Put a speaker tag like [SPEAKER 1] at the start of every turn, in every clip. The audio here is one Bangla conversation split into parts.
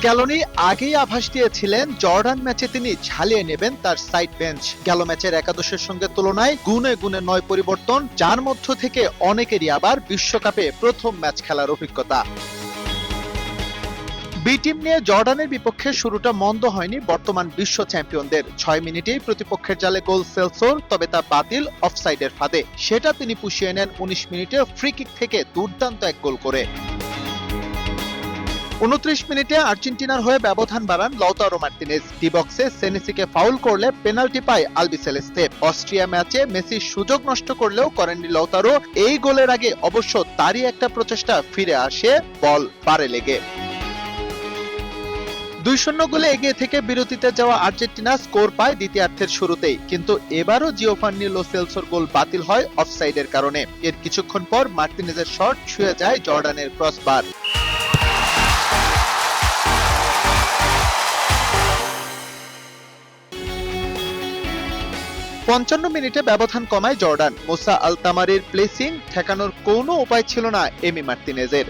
[SPEAKER 1] স্ক্যালোনি আগেই আভাস দিয়েছিলেন জর্ডান ম্যাচে তিনি ঝালিয়ে নেবেন তার সাইড বেঞ্চ। গেল ম্যাচের একাদশের সঙ্গে তুলনায় গুণে গুণে ৯ পরিবর্তন, যার মধ্য থেকে অনেকেরই আবার বিশ্বকাপে প্রথম ম্যাচ খেলার অভিজ্ঞতা। বি টিম নিয়ে জর্ডানের বিপক্ষে শুরুটা মন্দ হয়নি বর্তমান বিশ্ব চ্যাম্পিয়নদের। ৬ মিনিটেই প্রতিপক্ষের জালে গোল সেলসোর, তবে তা বাতিল অফসাইডের ফাঁদে। সেটা তিনি পুষিয়ে নেন ১৯ মিনিটে ফ্রি কিক থেকে দুর্দান্ত এক গোল করে। ২৯ মিনিটে আর্জেন্টিনার হয়ে ব্যবধান বাড়ান লাউতারো মার্তিনেজ। ডি বক্সে সেনেসিকে ফাউল করলে পেনাল্টি পায় আলবিসেলেস্তে। অস্ট্রিয়া ম্যাচে মেসির সুযোগ নষ্ট করলেও করেননি লাউতারো। এই গোলের আগে অবশ্য তারই একটা প্রচেষ্টা ফিরে আসে বল পারে লেগে। ২-০ গোলে এগিয়ে থেকে বিরতিতে যাওয়া আর্জেন্টিনা স্কোর পায় দ্বিতীয়ার্ধের শুরুতেই, কিন্তু এবারও জিওভান্নি লো সেলসোর গোল বাতিল হয় অফসাইডের কারণে। এর কিছুক্ষণ পর মার্তিনেজের শট ছুঁয়ে যায় জর্ডানের ক্রসবার। ৫৫ মিনিটে ব্যবধান কমায় জর্ডান। মুসা আল-তামারির প্লেসিং ঠেকানোর কোনো উপায় ছিল না এমি মার্তিনেজের।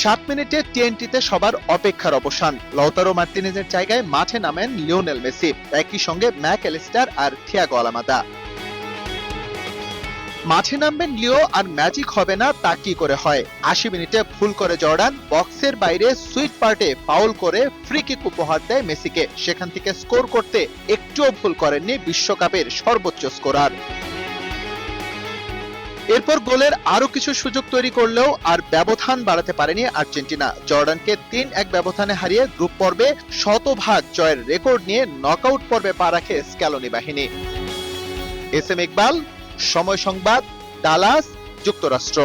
[SPEAKER 1] ৭ মিনিটে টিএনটিতে সবার অপেক্ষার অবসান। লাউতারো মার্তিনেজের জায়গায় মাঠে নামেন লিওনেল মেসি, একই সঙ্গে ম্যাক অ্যালিস্টার আর থিয়াগো আলমাদা। মাঠে নামবেন লিও আর ম্যাজিক হবে না তা কি করে হয়? ৮০ মিনিটে ভুল করে জর্ডান, বক্সের বাইরে সুইট পার্টে ফাউল করে ফ্রি কিক উপহার দেয় মেসিকে। সেখান থেকে স্কোর করতে একটুও ভুল করেননি বিশ্বকাপের সর্বোচ্চ স্কোরার। এরপর গোলের আরো কিছু সুযোগ তৈরি করলেও আর ব্যবধান বাড়াতে পারেনি আর্জেন্টিনা। জর্ডানকে ৩-১ ব্যবধানে হারিয়ে গ্রুপ পর্বে শতভাগ জয়ের রেকর্ড নিয়ে নকআউট পর্বে পা রাখে স্ক্যালোনি বাহিনী। এস এম ইকবাল, সময় সংবাদ, ডালাস, যুক্তরাষ্ট্র।